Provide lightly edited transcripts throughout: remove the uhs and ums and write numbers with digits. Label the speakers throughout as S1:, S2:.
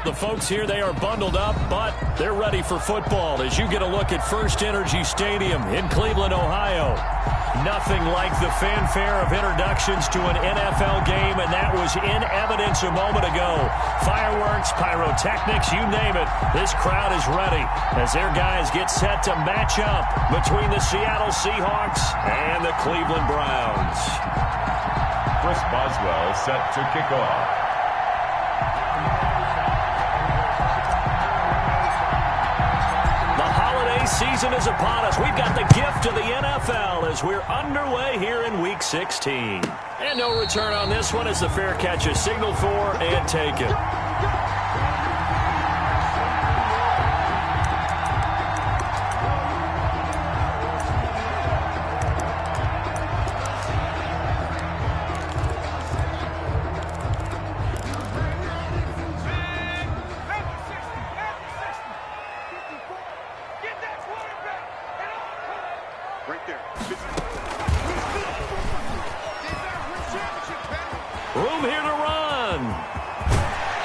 S1: the folks here, they are bundled up, but they're ready for football as you get a look at First Energy Stadium in Cleveland, Ohio. Nothing like the fanfare of introductions to an NFL game, and that was in evidence a moment ago. Fireworks, pyrotechnics, you name it. This crowd is ready as their guys get set to match up between the Seattle Seahawks and the Cleveland Browns.
S2: Chris Boswell set to kick off.
S1: Season is upon us. We've got the gift of the NFL as we're underway here in Week 16. And no return on this one as the fair catch is signaled for and taken. Room here to run.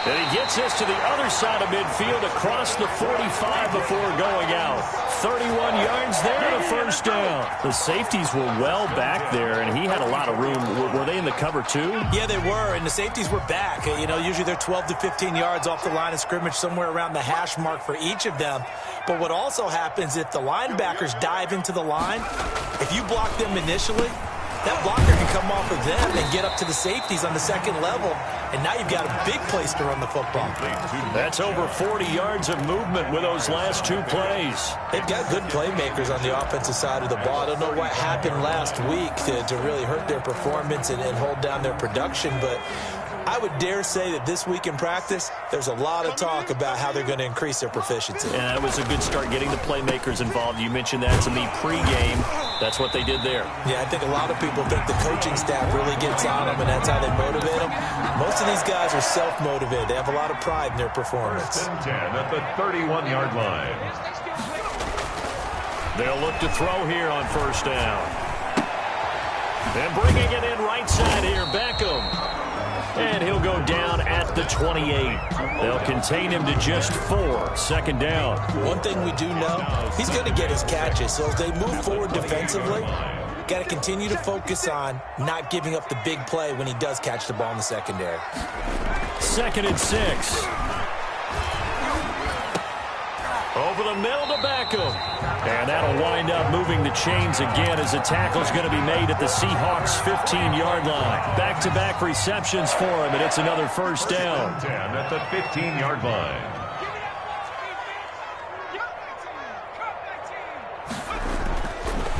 S1: And he gets this to the other side of midfield across the 45 before going out. 31 yards there and a first down. The safeties were well back there, and he had a lot of room. Were they in the cover too?
S3: Yeah, they were, and the safeties were back. You know, usually they're 12 to 15 yards off the line of scrimmage, somewhere around the hash mark for each of them. But what also happens if the linebackers dive into the line, if you block them initially, that blocker can come off of them and get up to the safeties on the second level, and now you've got a big place to run the football.
S1: That's over 40 yards of movement with those last two plays.
S3: They've got good playmakers on the offensive side of the ball. I don't know what happened last week to really hurt their performance and hold down their production, but I would dare say that this week in practice, there's a lot of talk about how they're going to increase their proficiency.
S1: And that was a good start getting the playmakers involved. You mentioned that to me pregame. That's what they did there.
S3: Yeah, I think a lot of people think the coaching staff really gets on them, and that's how they motivate them. Most of these guys are self-motivated. They have a lot of pride in their performance.
S2: 10 at the 31-yard line.
S1: They'll look to throw here on first down. And bringing it in right side here, Beckham. And he'll go down at the 28. They'll contain him to just 4. Second down.
S3: One thing we do know, he's going to get his catches. So as they move forward defensively, got to continue to focus on not giving up the big play when he does catch the ball in the secondary.
S1: 2nd and 6. Over the middle to Beckham. And that'll wind up moving the chains again as the tackle's going to be made at the Seahawks' 15-yard line. Back-to-back receptions for him, and it's another first down.
S2: 10 at the 15-yard line.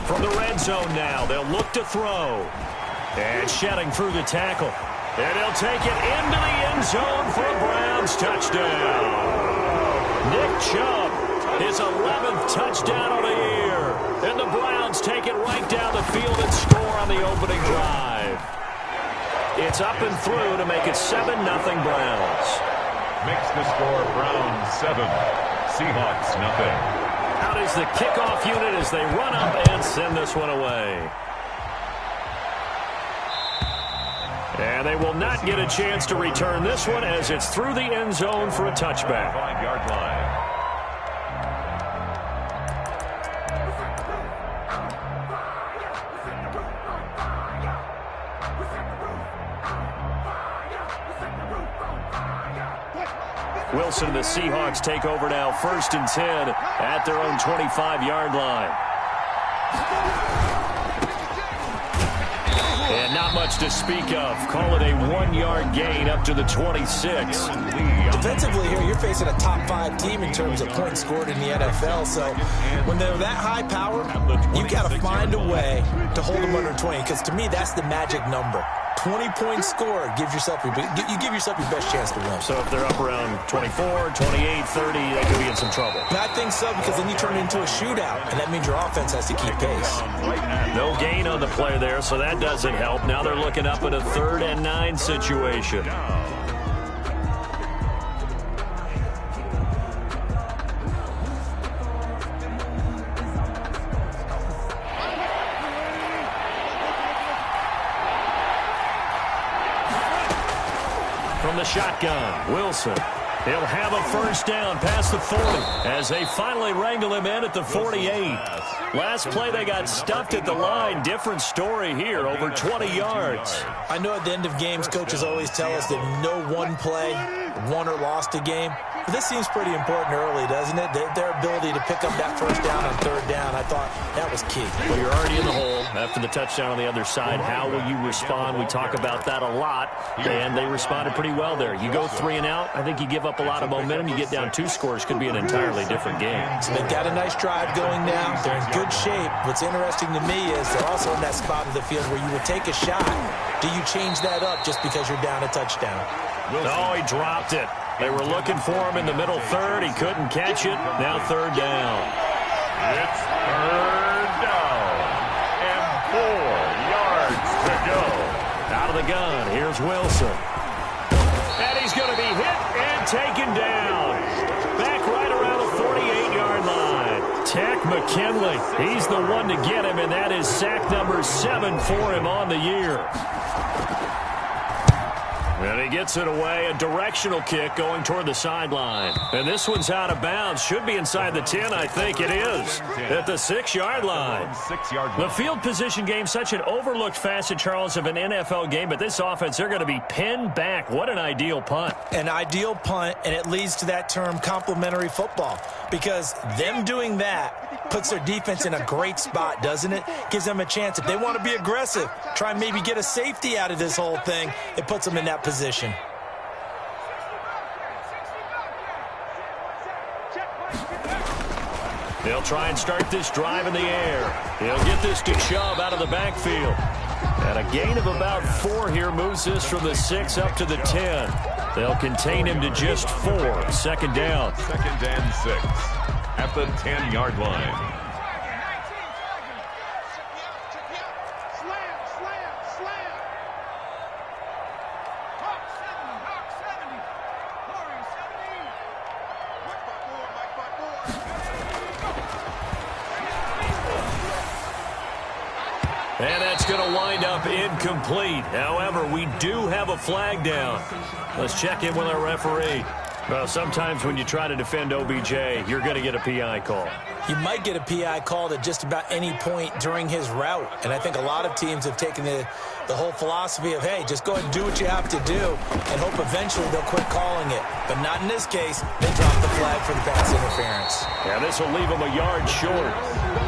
S1: From the red zone now, they'll look to throw. And shedding through the tackle. And he'll take it into the end zone for a Browns touchdown. Nick Chubb, his 11th touchdown of the year. And the Browns take it right down the field and score on the opening drive. It's up and through to make it 7-0 Browns.
S2: Makes the score Browns 7, Seahawks nothing.
S1: Out is the kickoff unit as they run up and send this one away. And they will not get a chance to return this one as it's through the end zone for a touchback.
S2: 5-yard line.
S1: Wilson and the Seahawks take over now, 1st and 10 at their own 25-yard line. And not much to speak of. Call it a 1-yard gain up to the 26.
S3: Defensively here, you're facing a top 5 team in terms of points scored in the NFL. So when they're that high power, you've got to find a way to hold them under 20. Because to me, that's the magic number. 20 points scored, you give yourself your best chance to win.
S1: So if they're up around 24, 28, 30, they could be in some trouble.
S3: I think so, because then you turn it into a shootout, and that means your offense has to keep pace.
S1: No gain on the play there, so that doesn't help. Now they're looking up at a 3rd and 9 situation. From the shotgun, Wilson. He'll have a first down past the 40 as they finally wrangle him in at the 48. Last play they got stuffed at the line. Different story here, over 20 yards.
S3: I know at the end of games, coaches always tell us that no one play won or lost a game. But this seems pretty important early, doesn't it? Their ability to pick up that first down on third down, I thought that was key.
S1: Well, you're already in the hole after the touchdown on the other side. How will you respond? We talk about that a lot, and they responded pretty well there. You go 3 and out, I think you give up a lot of momentum. You get down 2 scores, could be an entirely different game.
S3: So they've got a nice drive going now. They're in good shape. What's interesting to me is they're also in that spot of the field where you would take a shot. Do you change that up just because you're down a touchdown?
S1: Oh, he dropped it. They were looking for him in the middle third. He couldn't catch it. Now third down.
S2: It's third down. And 4 yards to go.
S1: Out of the gun. Here's Wilson. And he's going to be hit and taken down. Back right around the 48-yard line. Tech McKinley. He's the one to get him, and that is sack number 7 for him on the year. And he gets it away, a directional kick going toward the sideline. And this one's out of bounds. Should be inside the 10, I think it is. At the 6-yard line. The field position game, such an overlooked facet, Charles, of an NFL game. But this offense, they're going to be pinned back. What an ideal punt.
S3: An ideal punt, and it leads to that term complementary football. Because them doing that puts their defense in a great spot, doesn't it? Gives them a chance. If they want to be aggressive, try and maybe get a safety out of this whole thing, it puts them in that position.
S1: They'll try and start this drive in the air. He'll get this to Chubb out of the backfield. And a gain of about 4 here moves this from the 6 up to the 10. They'll contain him to just 4. Second down.
S2: 2nd and 6 at the 10-yard line.
S1: And that's going to wind up incomplete. However, we do have a flag down. Let's check in with our referee. Well, sometimes when you try to defend OBJ, you're going to get a PI call.
S3: You might get a PI called at just about any point during his route. And I think a lot of teams have taken the whole philosophy of, hey, just go ahead and do what you have to do and hope eventually they'll quit calling it. But not in this case. They dropped the flag for the pass interference.
S1: Yeah, this will leave him a yard short.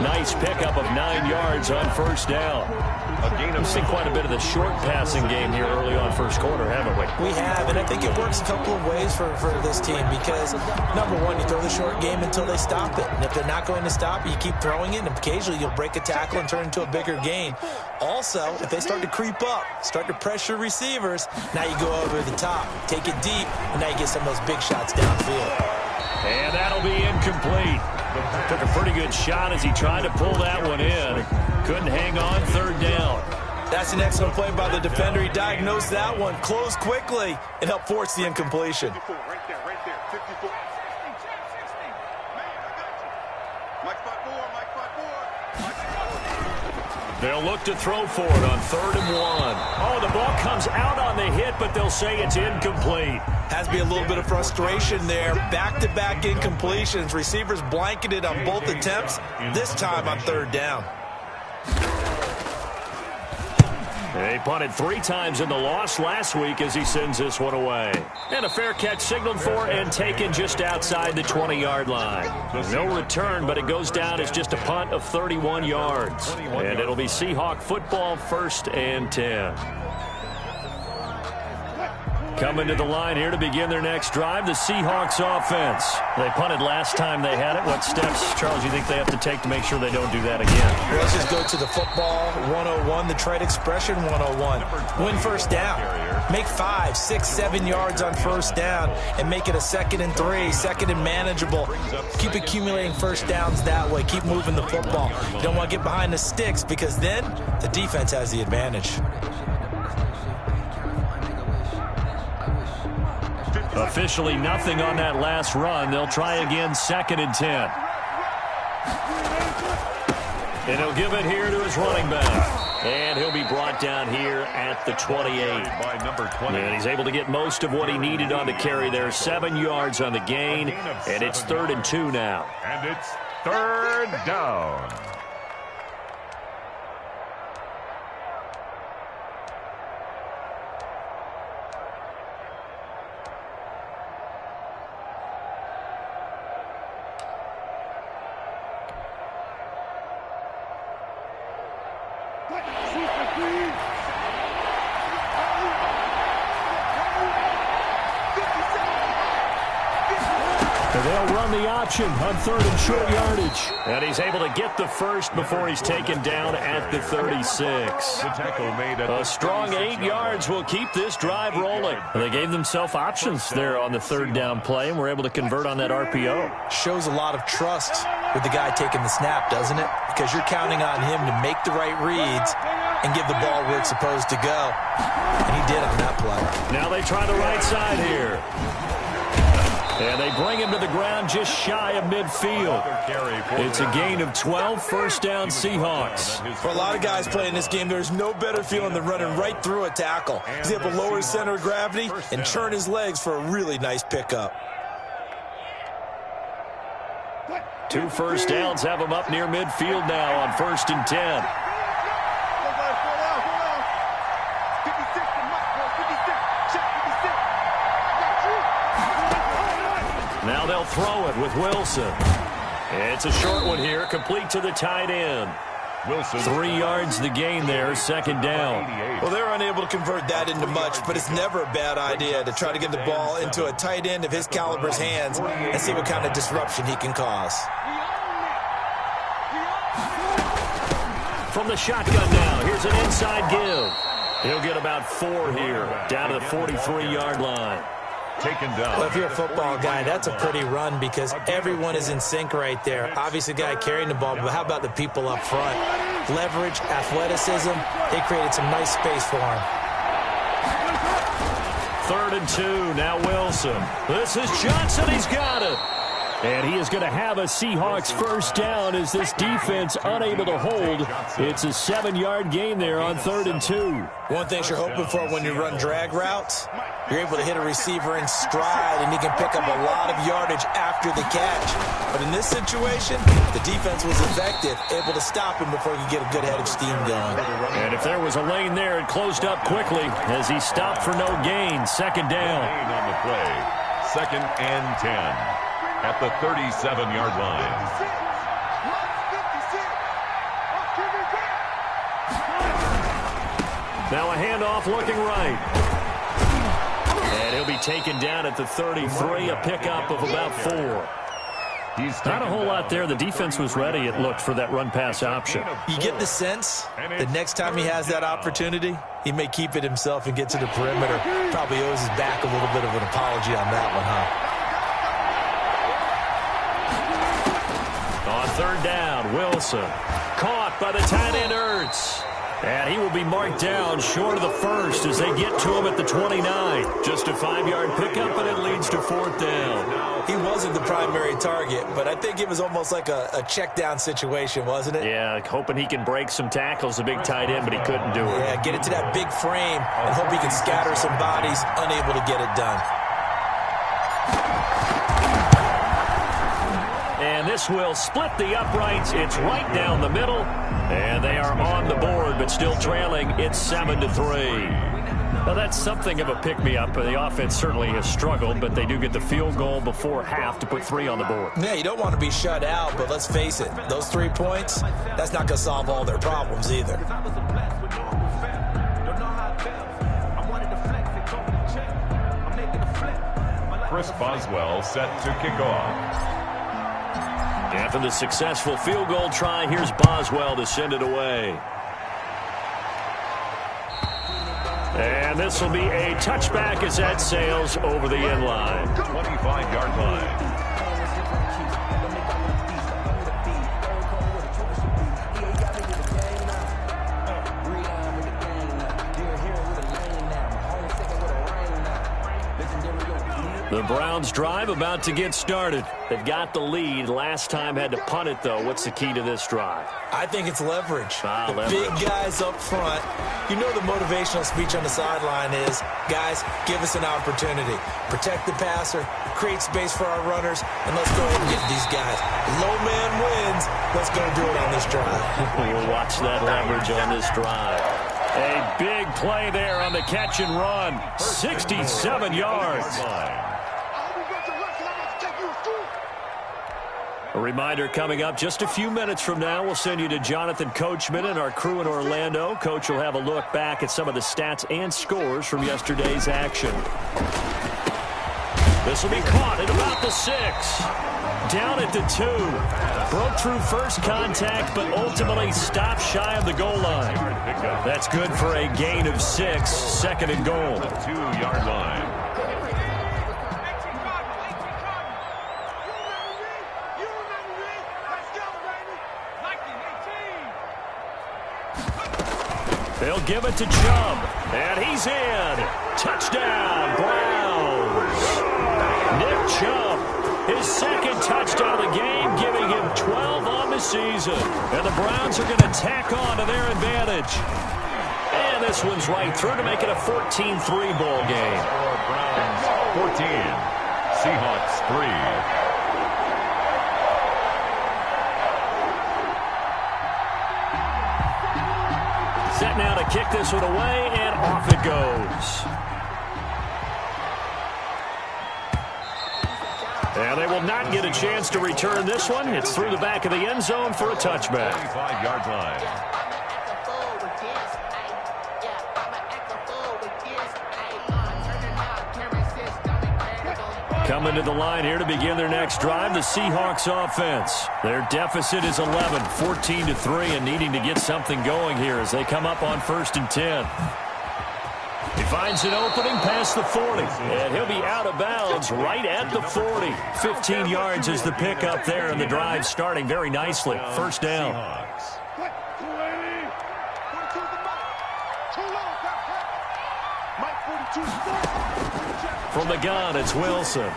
S1: Nice pickup of 9 yards on first down. We've seen quite a bit of the short passing game here early on first quarter, haven't we?
S3: We have, and I think it works a couple of ways for this team because, number one, you throw the short game until they stop it. And if they're not going to stop it, you keep throwing it, and occasionally you'll break a tackle and turn into a bigger gain. Also, if they start to creep up, start to pressure receivers, now you go over the top, take it deep, and now you get some of those big shots downfield.
S1: And that'll be incomplete. Took a pretty good shot as he tried to pull that one in. Couldn't hang on, third down.
S3: That's an excellent play by the defender. He diagnosed that one, closed quickly, and helped force the incompletion.
S1: They'll look to throw for it on 3rd and 1. Oh, the ball comes out on the hit, but they'll say it's incomplete.
S3: Has to be a little bit of frustration there. Back-to-back incompletions. Receivers blanketed on both attempts, this time on 3rd down.
S1: They punted 3 times in the loss last week as he sends this one away. And a fair catch signaled for and taken just outside the 20-yard line. No return, but it goes down as just a punt of 31 yards. And it'll be Seahawk football, 1st and 10. Coming to the line here to begin their next drive, the Seahawks offense. They punted last time they had it. What steps, Charles, you think they have to take to make sure they don't do that again?
S3: Well, let's just go to the football 101, the trade expression 101. Win first down. Make 5, 6, 7 yards on first down and make it a 2nd and 3, 2nd and manageable. Keep accumulating first downs that way. Keep moving the football. You don't want to get behind the sticks because then the defense has the advantage.
S1: Officially nothing on that last run. They'll try again, 2nd and 10. And he'll give it here to his running back. And he'll be brought down here at the 28.
S2: By number 20.
S1: And he's able to get most of what he needed on the carry there. 7 yards on the gain. And it's 3rd and 2 now.
S2: And it's 3rd down.
S1: They'll run the option on 3rd and short yardage. And he's able to get the first before he's taken down at the 36.
S2: The tackle made at
S1: A strong 8 yards will keep this drive rolling. They gave themselves options there on the 3rd down play and were able to convert on that RPO.
S3: Shows a lot of trust with the guy taking the snap, doesn't it? Because you're counting on him to make the right reads and give the ball where it's supposed to go. And he did on that play.
S1: Now they try the right side here. And they bring him to the ground just shy of midfield. It's a gain of 12, 1st down Seahawks.
S3: For a lot of guys playing this game, there's no better feeling than running right through a tackle. He's able to lower his center of gravity and churn his legs for a really nice pickup.
S1: 2 first downs have him up near midfield now on 1st and 10. Now they'll throw it with Wilson. It's a short one here, complete to the tight end.
S2: Wilson.
S1: 3 yards the gain there, 2nd down.
S3: Well, they're unable to convert that into much, but it's never a bad idea to try to get the ball into a tight end of his caliber's hands and see what kind of disruption he can cause.
S1: From the shotgun now, here's an inside give. He'll get about 4 here, down to the 43-yard line.
S2: Taken down.
S3: Well, if you're a football guy, that's a pretty run because everyone is in sync right there. Obviously, the guy carrying the ball, but how about the people up front? Leverage, athleticism, they created some nice space for him.
S1: 3rd and 2, now Wilson. This is Johnson, he's got it. And he is going to have a Seahawks 1st down as this defense unable to hold. It's a 7-yard gain there on 3rd and 2.
S3: One thing you're hoping for when you run drag routes, you're able to hit a receiver in stride, and he can pick up a lot of yardage after the catch. But in this situation, the defense was effective, able to stop him before he could get a good head of steam going.
S1: And if there was a lane there, it closed up quickly as he stopped for no gain. 2nd down.
S2: Gain on the play. 2nd and 10. At the 37-yard line.
S1: Now a handoff looking right. And he'll be taken down at the 33, a pickup of about 4. Not a whole lot there. The defense was ready, it looked, for that run-pass option.
S3: You get the sense that next time he has that opportunity, he may keep it himself and get to the perimeter. Probably owes his back a little bit of an apology on that one, huh?
S1: On 3rd down, Wilson. Caught by the tight end, Ertz. And he will be marked down short of the 1st as they get to him at the 29. Just a 5-yard pickup, and it leads to 4th down.
S3: He wasn't the primary target, but I think it was almost like a check down situation, wasn't it?
S1: Yeah, hoping he can break some tackles, a big tight end, but he couldn't do it.
S3: Yeah, get it to that big frame and hope he can scatter some bodies, unable to get it done.
S1: And this will split the uprights. It's right down the middle. And they are on the board, but still trailing. It's 7-3. Well, that's something of a pick-me-up. The offense certainly has struggled, but they do get the field goal before half to put 3 on the board.
S3: Yeah, you don't want to be shut out, but let's face it. Those 3 points, that's not going to solve all their problems either.
S2: Chris Boswell set to kick off.
S1: After the successful field goal try, here's Boswell to send it away. And this will be a touchback as that sails over the end line.
S2: 25-yard line.
S1: The Browns drive about to get started. They've got the lead. Last time had to punt it, though. What's the key to this drive?
S3: I think it's leverage.
S1: Leverage.
S3: Big guys up front. You know the motivational speech on the sideline is, guys, give us an opportunity. Protect the passer, create space for our runners, and let's go ahead and get these guys. Low man wins. Let's go do it on this drive.
S1: We'll watch that leverage on this drive. A big play there on the catch and run. 67 yards. A reminder coming up just a few minutes from now. We'll send you to Jonathan Coachman and our crew in Orlando. Coach will have a look back at some of the stats and scores from yesterday's action. This will be caught at about the 6. Down at the 2. Broke through first contact, but ultimately stopped shy of the goal line. That's good for a gain of 6. Second and goal.
S2: 2-yard line.
S1: They'll give it to Chubb, and he's in. Touchdown, Browns. Nick Chubb, his second touchdown of the game, giving him 12 on the season. And the Browns are going to tack on to their advantage. And this one's right through to make it a 14-3 ball game.
S2: Browns 14, Seahawks 3.
S1: Set now to kick this one away, and off it goes. And they will not get a chance to return this one. It's through the back of the end zone for a touchback.
S2: 25-yard line.
S1: Coming to the line here to begin their next drive, the Seahawks offense. Their deficit is 11, 14-3, and needing to get something going here as they come up on 1st and 10. He finds an opening past the 40, and he'll be out of bounds right at the 40. 15 yards is the pickup there, and the drive starting very nicely. First down. From the gun, it's Wilson.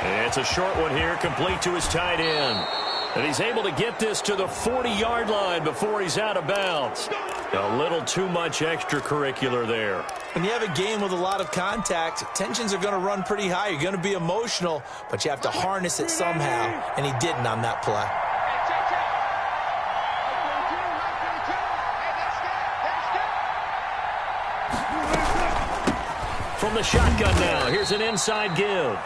S1: It's a short one here, complete to his tight end. And he's able to get this to the 40-yard line before he's out of bounds. A little too much extracurricular there.
S3: When you have a game with a lot of contact, tensions are going to run pretty high. You're going to be emotional, but you have to harness it somehow, and he didn't on that play.
S1: From the shotgun now, here's an inside give.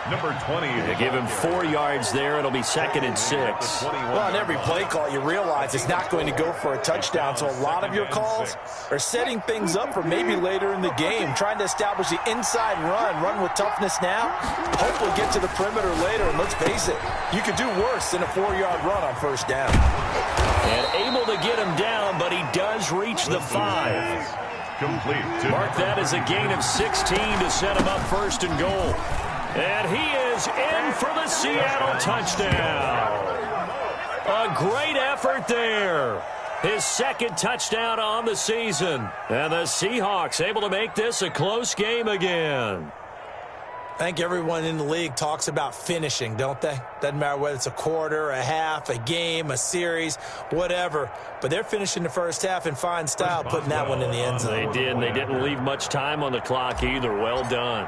S2: Number 20.
S1: They give him 4 yards there. It'll be 2nd and 6.
S3: Well, on every play call, you realize it's not going to go for a touchdown, so a lot of your calls are setting things up for maybe later in the game, trying to establish the inside run with toughness now, hopefully get to the perimeter later, and let's face it, you could do worse than a 4-yard run on first down.
S1: And able to get him down, but he does reach the 5.
S2: Complete.
S1: Mark that as a gain of 16 to set him up 1st and goal. And he is in for the Seattle touchdown. A great effort there. His 2nd touchdown on the season. And the Seahawks able to make this a close game again.
S3: I think everyone in the league talks about finishing, don't they? Doesn't matter whether it's a quarter, a half, a game, a series, whatever. But they're finishing the first half in fine style, putting that one in the end zone.
S1: They did, and they didn't leave much time on the clock either. Well done.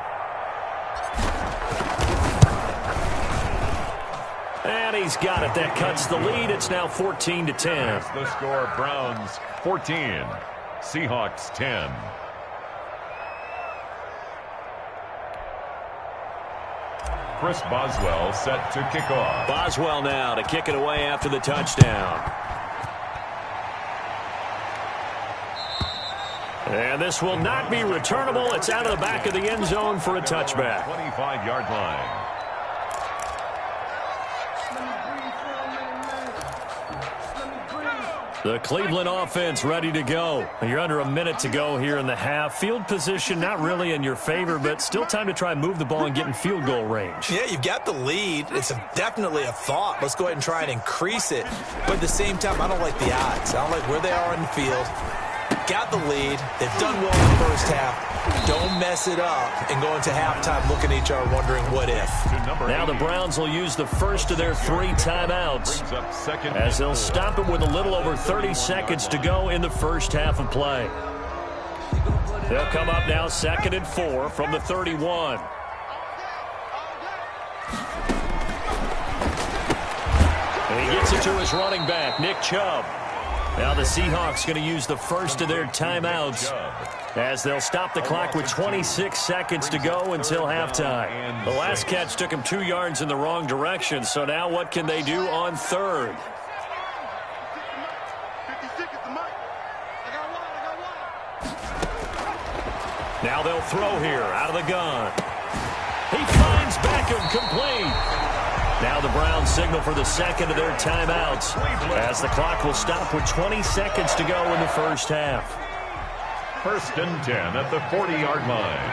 S1: And he's got it. That cuts the lead. It's now 14-10.
S2: The score, Browns 14, Seahawks 10. Chris Boswell set to kick off.
S1: Boswell now to kick it away after the touchdown. And this will not be returnable. It's out of the back of the end zone for a touchback.
S2: 25-yard line.
S1: The Cleveland offense ready to go. You're under a minute to go here in the half. Field position not really in your favor, but still time to try and move the ball and get in field goal range.
S3: Yeah, you've got the lead. It's definitely a thought. Let's go ahead and try and increase it. But at the same time, I don't like the odds. I don't like where they are in the field. got the lead. They've done well in the first half. Don't mess it up and go into halftime looking at each other wondering what if.
S1: Now the Browns will use the first of their 3 timeouts as they'll stop it with a little over 30 seconds to go in the first half of play. They'll come up now 2nd and 4 from the 31. And he gets it to his running back, Nick Chubb. Now the Seahawks going to use the first of their timeouts as they'll stop the clock with 26 seconds to go until halftime. The last catch took him 2 yards in the wrong direction, so now what can they do on 3rd? Now they'll throw here out of the gun. He finds Beckham complete. Now the Browns signal for the second of their timeouts as the clock will stop with 20 seconds to go in the first half.
S2: 1st and 10 at the 40-yard line.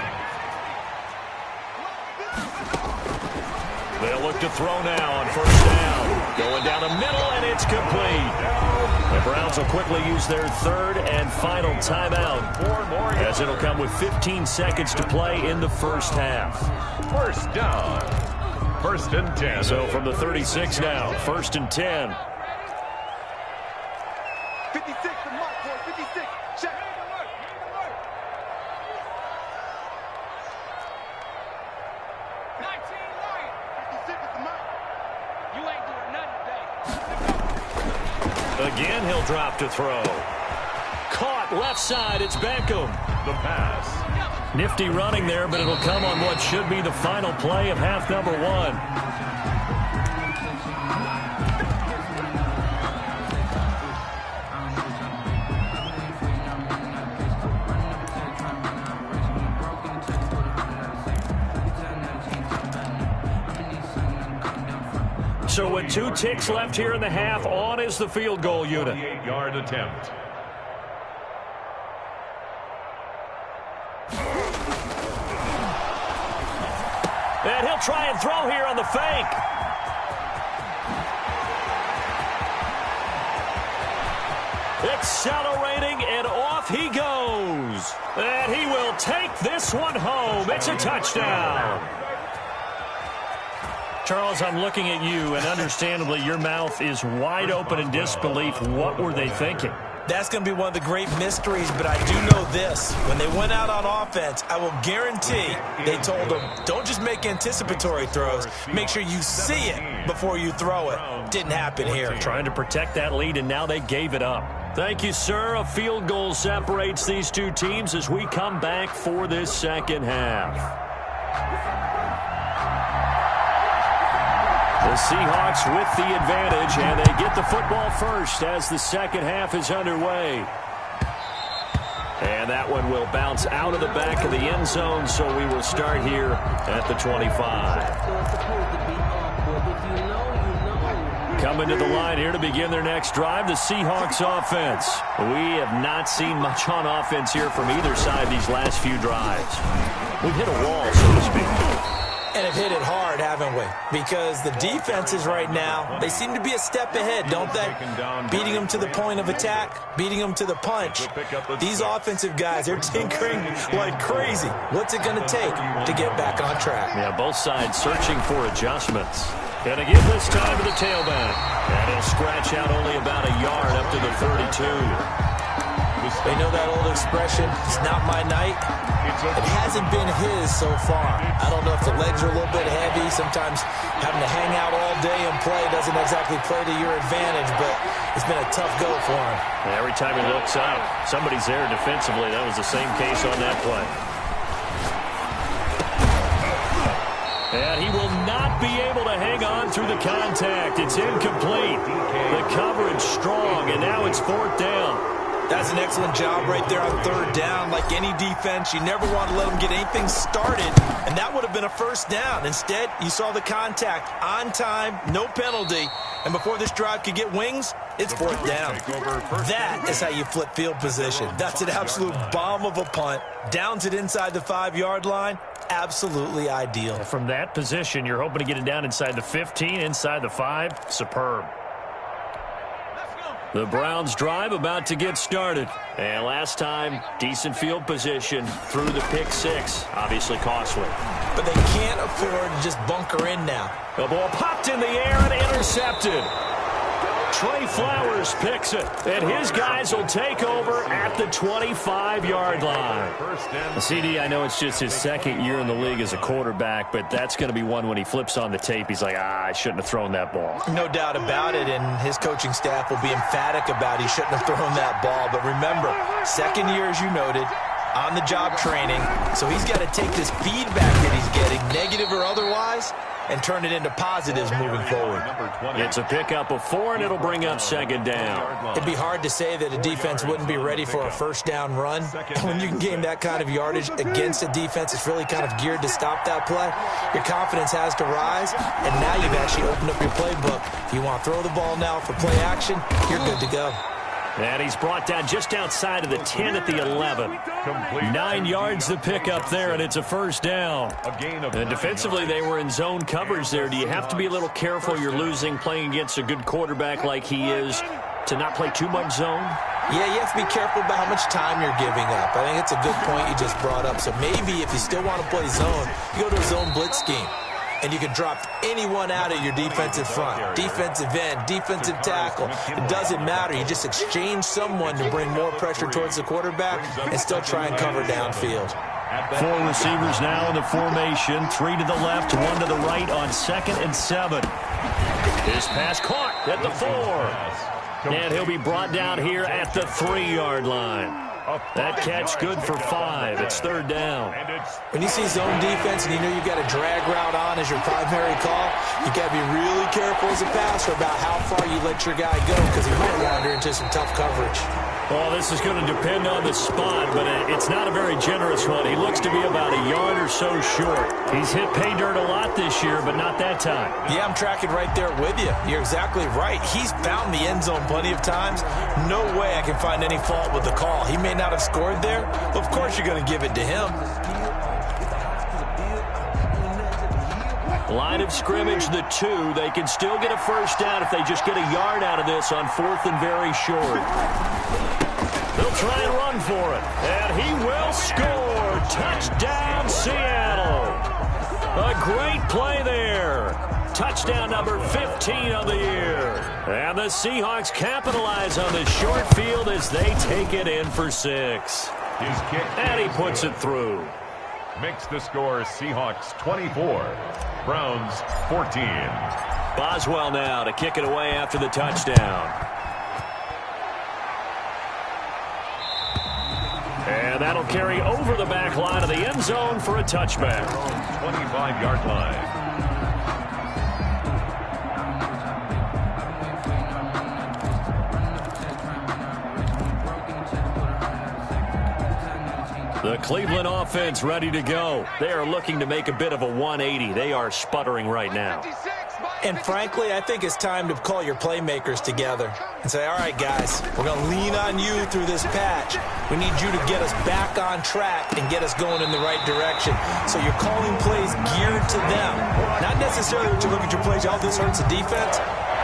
S1: They'll look to throw now on 1st down. Going down the middle, and it's complete. The Browns will quickly use their 3rd and final timeout as it'll come with 15 seconds to play in the first half.
S2: 1st down. 1st and 10.
S1: So from the 36 now, 1st and 10.
S4: 56, the mark, boy, 56. Check. 56 is the mark. You ain't doing nothing today.
S1: Again, he'll drop to throw. Caught left side, it's Beckham.
S2: The pass.
S1: Nifty running there, but it'll come on what should be the final play of half number 1. So with 2 ticks left here in the half, on is the field goal unit.
S2: 48-yard attempt.
S1: And he'll try and throw here on the fake. Accelerating, and off he goes. And he will take this one home. It's a touchdown. Charles, I'm looking at you, and understandably your mouth is wide open in disbelief. What were they thinking?
S3: That's going to be one of the great mysteries, but I do know this. When they went out on offense, I will guarantee they told them, don't just make anticipatory throws. Make sure you see it before you throw it. Didn't happen here.
S1: Trying to protect that lead, and now they gave it up. Thank you, sir. A field goal separates these 2 teams as we come back for this second half. The Seahawks with the advantage, and they get the football first as the second half is underway. And that one will bounce out of the back of the end zone, so we will start here at the 25. Coming to the line here to begin their next drive, the Seahawks offense. We have not seen much on offense here from either side these last few drives. We've hit a wall, so to speak.
S3: And have hit it hard, haven't we? Because the defenses right now, they seem to be a step ahead, don't they? Beating them to the point of attack, beating them to the punch. These offensive guys, they're tinkering like crazy. What's it going to take to get back on track?
S1: Yeah, both sides searching for adjustments. Going to give this time to the tailback. And he'll scratch out only about a yard up to the 32.
S3: They know that old expression, it's not my night. It hasn't been his so far. I don't know if the legs are a little bit heavy. Sometimes having to hang out all day and play doesn't exactly play to your advantage, but it's been a tough go for him.
S1: And every time he looks up, somebody's there defensively. That was the same case on that play. And he will not be able to hang on through the contact. It's incomplete. The coverage strong, and now it's 4th down.
S3: That's an excellent job right there on 3rd down. Like any defense, you never want to let them get anything started, and that would have been a 1st down. Instead, you saw the contact on time, no penalty, and before this drive could get wings, it's 4th down. That is how you flip field position. That's an absolute bomb of a punt. Downs it inside the 5-yard line. Absolutely ideal.
S1: From that position, you're hoping to get it down inside the 15, inside the 5. Superb.
S4: Let's go.
S1: The Browns drive about to get started. And last time, decent field position through the pick six. Obviously costly.
S3: But they can't afford to just bunker in now.
S1: The ball popped in the air and intercepted. Trey Flowers picks it, and his guys will take over at the 25-yard line. CD, I know it's just his second year in the league as a quarterback, but that's going to be one when he flips on the tape. He's like, I shouldn't have thrown that ball.
S3: No doubt about it, and his coaching staff will be emphatic about he shouldn't have thrown that ball. But remember, second year, as you noted, on-the-job training, so he's got to take this feedback that he's getting, negative or otherwise, and turn it into positives moving forward.
S1: It's a pickup of 4, and it'll bring up second down.
S3: It'd be hard to say that a defense wouldn't be ready for a first down run. And when you can gain that kind of yardage against a defense that's really kind of geared to stop that play, your confidence has to rise, and now you've actually opened up your playbook. If you want to throw the ball now for play action, you're good to go.
S1: And he's brought down just outside of the 10 at the 11. 9 yards to pick up there, and it's a first down. And defensively, they were in zone coverage there. Do you have to be a little careful? You're losing, playing against a good quarterback like he is, to not play too much zone?
S3: Yeah, you have to be careful about how much time you're giving up. I think it's a good point you just brought up. So maybe if you still want to play zone, you go to a zone blitz scheme. And you can drop anyone out of your defensive front, defensive end, defensive tackle. It doesn't matter. You just exchange someone to bring more pressure towards the quarterback and still try and cover downfield.
S1: 4 receivers now in the formation. 3 to the left, 1 to the right on 2nd and 7. His pass caught at the 4. And he'll be brought down here at the 3-yard line. That catch good for 5. It's third down.
S3: When you see zone defense and you know you've got a drag route on as your primary call, you got to be really careful as a passer about how far you let your guy go because he might wander into some tough coverage.
S1: Well, this is going to depend on the spot, but it's not a very generous one. He looks to be about a yard or so short. He's hit pay dirt a lot this year, but not that time.
S3: Yeah, I'm tracking right there with you. You're exactly right. He's found the end zone plenty of times. No way I can find any fault with the call. He may not have scored there, but of course you're going to give it to him.
S1: Line of scrimmage, the 2. They can still get a first down if they just get a yard out of this on 4th and very short. They'll try and run for it. And he will score. Touchdown, Seattle. A great play there. Touchdown number 15 of the year. And the Seahawks capitalize on the short field as they take it in for 6. And he puts it through.
S2: Makes the score Seahawks 24, Browns 14.
S1: Boswell now to kick it away after the touchdown. And that'll carry over the back line of the end zone for a touchback.
S2: 25-yard line.
S1: The Cleveland offense ready to go. They are looking to make a bit of a 180. They are sputtering right now.
S3: And frankly, I think it's time to call your playmakers together and say, all right, guys, we're going to lean on you through this patch. We need you to get us back on track and get us going in the right direction. So you're calling plays geared to them. Not necessarily when you look at your plays, oh, this hurts the defense.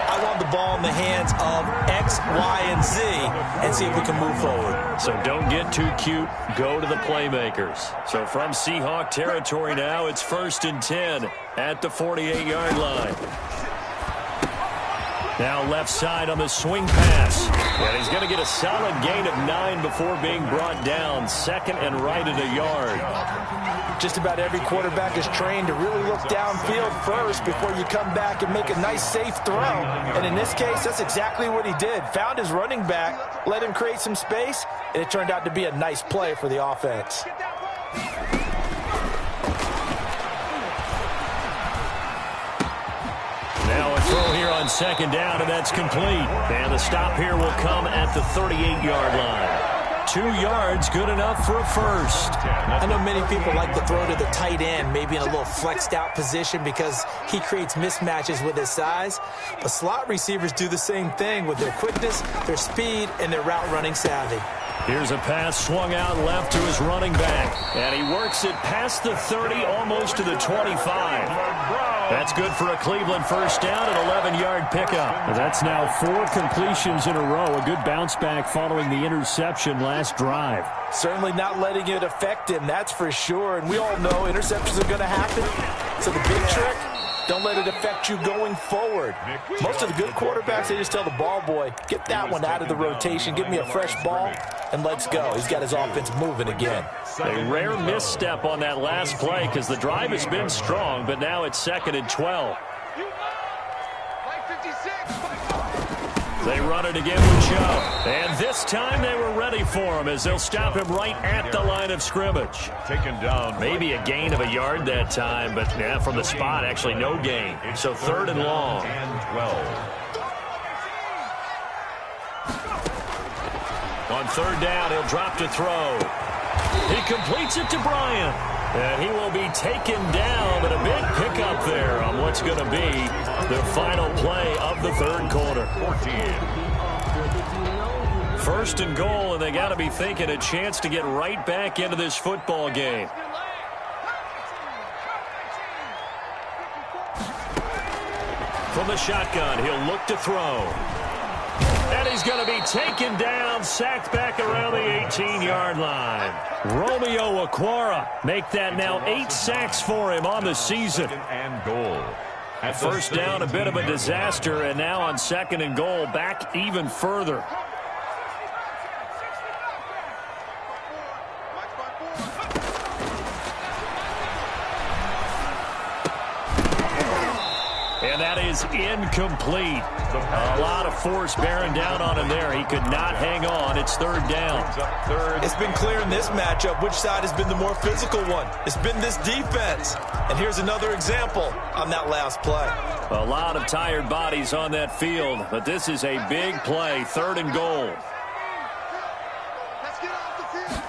S3: I want the ball in the hands of X, Y, and Z and see if we can move forward.
S1: So don't get too cute. Go to the playmakers. So from Seahawk territory now, it's 1st and 10 at the 48-yard line. Now left side on the swing pass. And he's going to get a solid gain of 9 before being brought down. 2nd and right at a yard.
S3: Just about every quarterback is trained to really look downfield first before you come back and make a nice, safe throw. And in this case, that's exactly what he did. Found his running back, let him create some space, and it turned out to be a nice play for the offense.
S1: Now a throw here on 2nd down, and that's complete. And the stop here will come at the 38-yard line. 2 yards, good enough for a first.
S3: I know many people like to throw to the tight end, maybe in a little flexed out position because he creates mismatches with his size. But slot receivers do the same thing with their quickness, their speed, and their route running savvy.
S1: Here's a pass swung out left to his running back. And he works it past the 30, almost to the 25. That's good for a Cleveland first down, an 11-yard pickup. That's now 4 completions in a row. A good bounce back following the interception last drive.
S3: Certainly not letting it affect him, that's for sure. And we all know interceptions are going to happen. So the big trick, don't let it affect you going forward. Most of the good quarterbacks, they just tell the ball boy, get that one out of the rotation, give me a fresh ball, and let's go. He's got his offense moving again.
S1: A rare misstep on that last play because the drive has been strong, but now it's 2nd and 12. They run it again with Chubb. And this time they were ready for him as they'll stop him right at the line of scrimmage.
S2: Taken down.
S1: Maybe a gain of a yard that time, but yeah, from the spot, actually no gain. So 3rd and long.
S2: And 12.
S1: On 3rd down, he'll drop to throw. He completes it to Bryant. And he will be taken down, but a big pickup there on what's going to be the final play of the 3rd quarter. 1st and goal, and they got to be thinking a chance to get right back into this football game. From the shotgun, he'll look to throw. And he's going to be taken down, sacked back around the 18-yard line. Romeo Okwara make that now 8 sacks for him on the season.
S2: And goal.
S1: At first down, a bit of a disaster, and now on 2nd and goal, back even further. And that is incomplete. A lot of force bearing down on him there. He could not hang on. It's 3rd down.
S3: It's been clear in this matchup which side has been the more physical one. It's been this defense. And here's another example on that last play.
S1: A lot of tired bodies on that field, but this is a big play. 3rd and goal.
S4: Let's get off the field.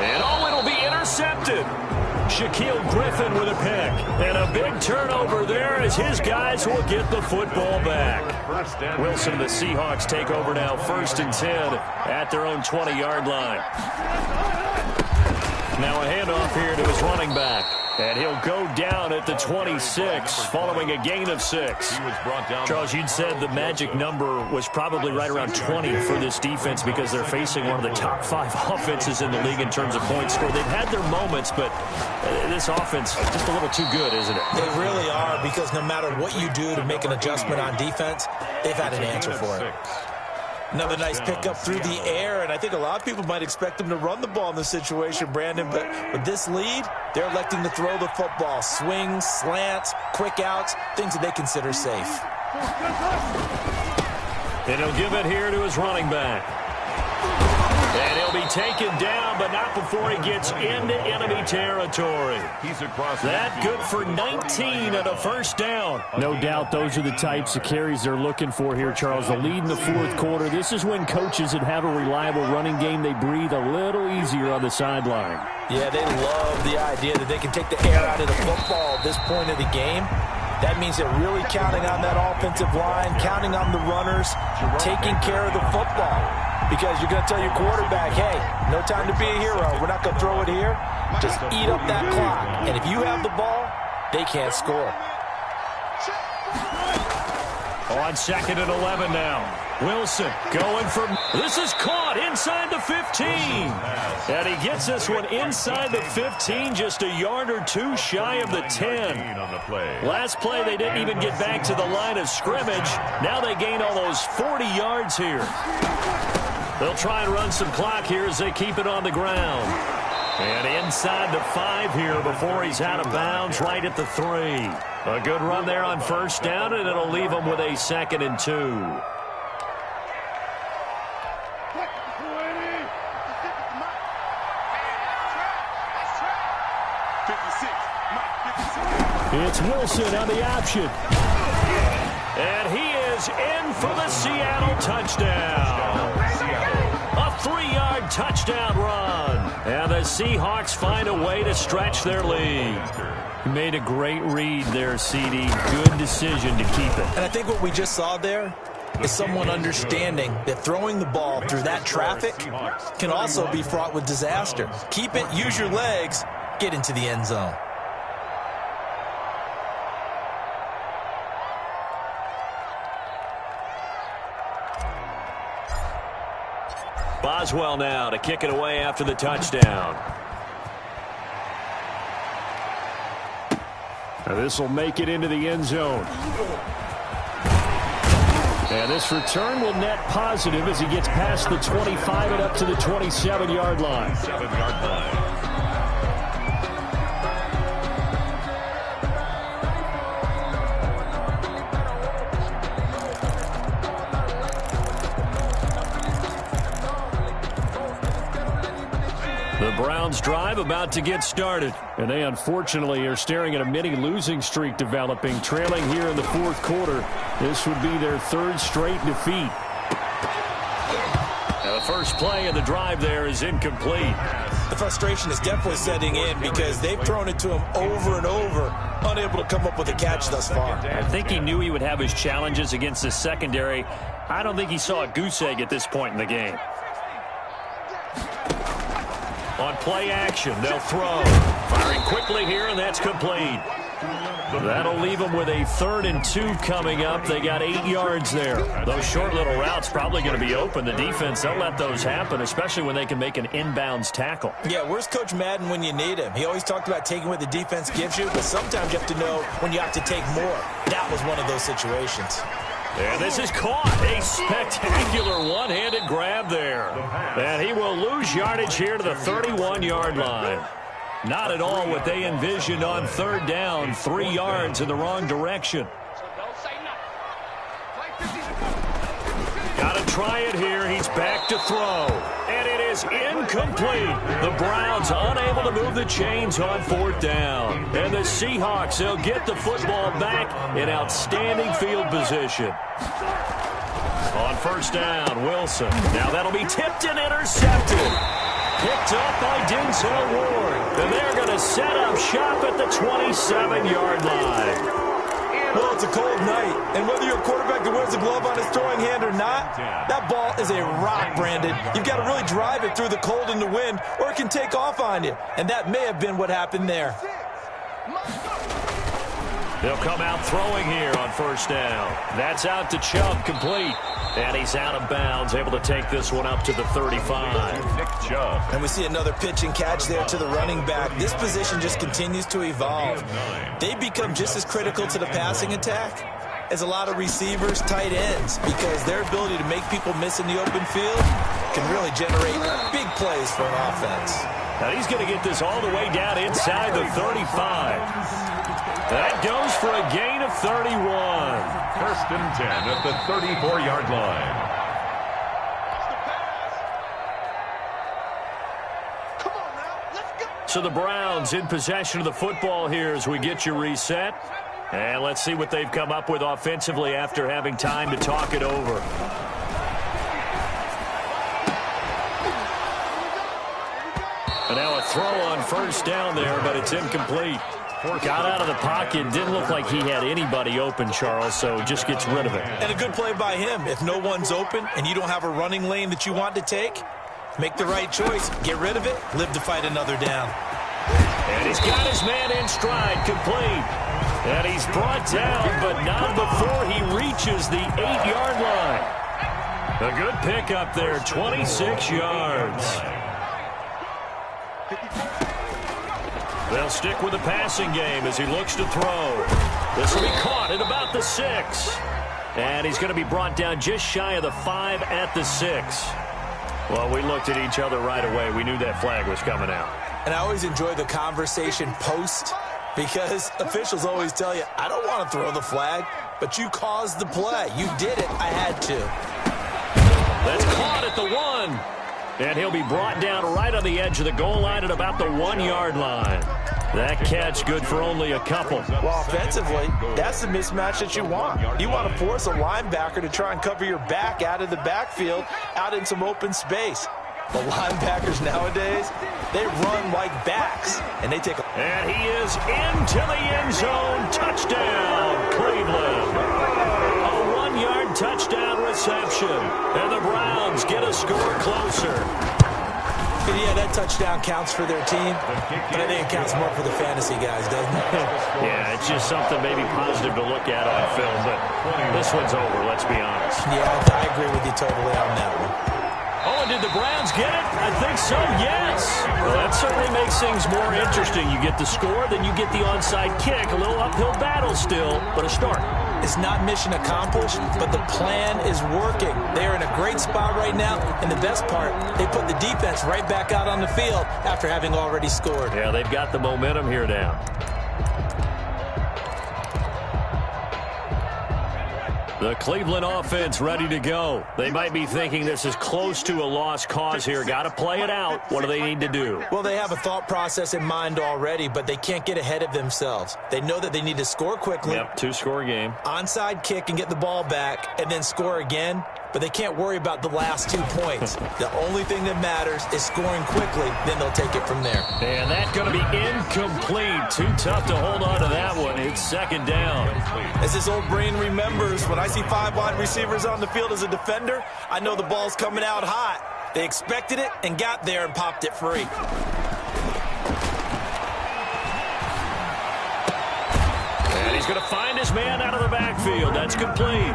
S1: And it'll be intercepted. Shaquille Griffin with a pick. And a big turnover there as his guys will get the football back. Wilson and the Seahawks take over now, 1st and 10 at their own 20-yard line. Now a handoff here to his running back. And he'll go down at the 26 following a gain of 6. Charles, you'd said the magic number was probably right around 20 for this defense because they're facing one of the top 5 offenses in the league in terms of points scored. They've had their moments, but this offense is just a little too good, isn't it?
S3: They really are, because no matter what you do to make an adjustment on defense, they've had an answer for it. Another nice pickup through the air, and I think a lot of people might expect them to run the ball in this situation, Brandon, but with this lead, they're electing to throw the football. Swings, slants, quick outs, things that they consider safe.
S1: And he'll give it here to his running back. And he'll be taken down, but not before he gets into enemy territory.
S2: He's across
S1: that good for 19 and a 1st down. No doubt those are the types of carries they're looking for here, Charles. The lead in the 4th quarter. This is when coaches that have a reliable running game, they breathe a little easier on the sideline.
S3: Yeah, they love the idea that they can take the air out of the football at this point of the game. That means they're really counting on that offensive line, counting on the runners, taking care of the football. Because you're going to tell your quarterback, hey, no time to be a hero. We're not going to throw it here. Just eat up that clock. And if you have the ball, they can't score.
S1: On 2nd and 11 now. Wilson going for... This is caught inside the 15. And he gets this one inside the 15, just a yard or 2 shy of the 10. Last play, they didn't even get back to the line of scrimmage. Now they gain almost 40 yards here. They'll try and run some clock here as they keep it on the ground. And inside the 5 here before he's out of bounds, right at the 3. A good run there on 1st down, and it'll leave him with a 2nd and 2. It's Wilson on the option. And he is in for the Seattle touchdown. A 3-yard touchdown run. And the Seahawks find a way to stretch their lead. He made a great read there, CD. Good decision to keep it.
S3: And I think what we just saw there is someone understanding that throwing the ball through that traffic can also be fraught with disaster. Keep it, use your legs, get into the end zone.
S1: Boswell now to kick it away after the touchdown. Now this will make it into the end zone. And this return will net positive as he gets past the 25 and up to the 27-yard line.
S2: 7-yard line.
S1: The Browns drive about to get started, and they unfortunately are staring at a mini losing streak developing, trailing here in the fourth quarter. This would be their third straight defeat. Now the first play of the drive there is incomplete.
S3: The frustration is definitely setting in because they've thrown it to him over and over, unable to come up with a catch thus far.
S1: I think he knew he would have his challenges against his secondary. I don't think he saw a goose egg at this point in the game. On play action, they'll throw. Firing quickly here, and that's complete. That'll leave them with a 3rd and 2 coming up. They got 8 yards there. Those short little routes probably going to be open. The defense, they'll let those happen, especially when they can make an inbounds tackle.
S3: Yeah, where's Coach Madden when you need him? He always talked about taking what the defense gives you, but sometimes you have to know when you have to take more. That was one of those situations.
S1: And this is caught. A spectacular one-handed grab there. And he will lose yardage here to the 31-yard line. Not at all what they envisioned on 3rd down. 3 yards in the wrong direction. Got to try it here. He's back to throw. And it is incomplete. The Browns unable to move the chains on 4th down. And the Seahawks, they'll get the football back in outstanding field position. On 1st down, Wilson. Now that'll be tipped and intercepted. Picked up by Denzel Ward. And they're going to set up shop at the 27-yard line.
S3: Well, it's a cold night, and whether you're a quarterback that wears a glove on his throwing hand or not, that ball is a rock, Brandon. You've got to really drive it through the cold and the wind, or it can take off on you. And that may have been what happened there.
S1: They'll come out throwing here on 1st down. That's out to Chubb, complete. And he's out of bounds, able to take this one up to the 35.
S2: Nick Chubb.
S3: And we see another pitch and catch there to the running back. This position just continues to evolve. They become just as critical to the passing attack as a lot of receivers, tight ends, because their ability to make people miss in the open field can really generate big plays for an offense.
S1: Now he's going to get this all the way down inside the 35. That goes for a gain of 31.
S2: 1st and 10 at the 34-yard line.
S1: So the Browns in possession of the football here as we get you reset. And let's see what they've come up with offensively after having time to talk it over. And now a throw on 1st down there, but it's incomplete. Got out of the pocket. Didn't look like he had anybody open, Charles, so just gets rid of it.
S3: And a good play by him. If no one's open and you don't have a running lane that you want to take, make the right choice. Get rid of it. Live to fight another down.
S1: And he's got his man in stride, complete. And he's brought down, but not before he reaches the 8-yard line. A good pickup there, 26 yards. They'll stick with the passing game as he looks to throw. This will be caught at about the 6. And he's going to be brought down just shy of the 5 at the 6. Well, we looked at each other right away. We knew that flag was coming out.
S3: And I always enjoy the conversation post because officials always tell you, I don't want to throw the flag, but you caused the play. You did it. I had to.
S1: That's caught at the 1. And he'll be brought down right on the edge of the goal line at about the 1-yard line. That catch good for only a couple.
S3: Well, offensively, that's the mismatch that you want. You want to force a linebacker to try and cover your back out of the backfield, out in some open space. The linebackers nowadays, they run like backs, and they take a...
S1: And he is into the end zone. Touchdown, Cleveland. A 1-yard touchdown reception. And the Browns get a score closer.
S3: And yeah, that touchdown counts for their team, but I think it counts more for the fantasy guys, doesn't it?
S1: Yeah, it's just something maybe positive to look at on film, but this one's over, let's be honest.
S3: Yeah, I agree with you totally on that one.
S1: Oh, and did the Browns get it? I think so, yes. Well, that certainly makes things more interesting. You get the score, then you get the onside kick. A little uphill battle still, but a start.
S3: It's not mission accomplished, but the plan is working. They're in a great spot right now, and the best part, they put the defense right back out on the field after having already scored.
S1: Yeah, they've got the momentum here now. The Cleveland offense ready to go. They might be thinking this is close to a lost cause here. Got to play it out. What do they need to do?
S3: Well, they have a thought process in mind already, but they can't get ahead of themselves. They know that they need to score quickly.
S1: Yep, two-score game.
S3: Onside kick and get the ball back and then score again, but they can't worry about the last 2 points. The only thing that matters is scoring quickly, then they'll take it from there.
S1: And that's going to be incomplete. Too tough to hold on to that one. It's second down.
S3: As this old brain remembers, when I see 5 wide receivers on the field as a defender, I know the ball's coming out hot. They expected it and got there and popped it free.
S1: And he's going to find his man out of the backfield. That's complete.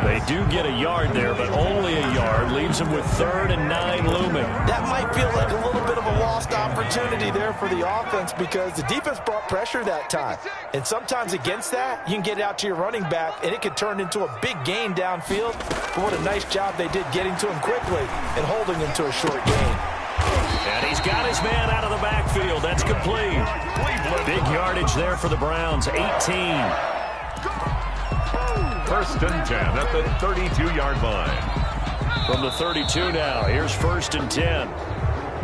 S1: They do get a yard there, but only a yard. Leaves them with 3rd and 9 looming.
S3: That might feel like a little bit of a lost opportunity there for the offense because the defense brought pressure that time. And sometimes against that, you can get it out to your running back, and it could turn into a big gain downfield. But what a nice job they did getting to him quickly and holding him to a short gain.
S1: And he's got his man out of the backfield. That's complete. Big yardage there for the Browns, 18.
S2: 1st and 10 at the 32-yard line.
S1: From the 32 now, here's 1st and 10.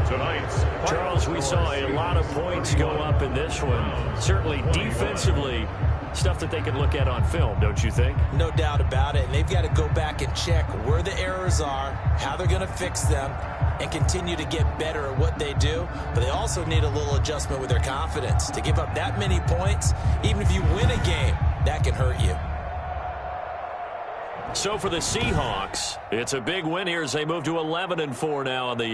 S2: Tonight's
S1: Charles, we saw a lot of points go up in this one. Certainly defensively, stuff that they can look at on film, don't you think?
S3: No doubt about it. And they've got to go back and check where the errors are, how they're going to fix them, and continue to get better at what they do. But they also need a little adjustment with their confidence. To give up that many points, even if you win a game, that can hurt you.
S1: So for the Seahawks, it's a big win here as they move to 11-4 now on the year.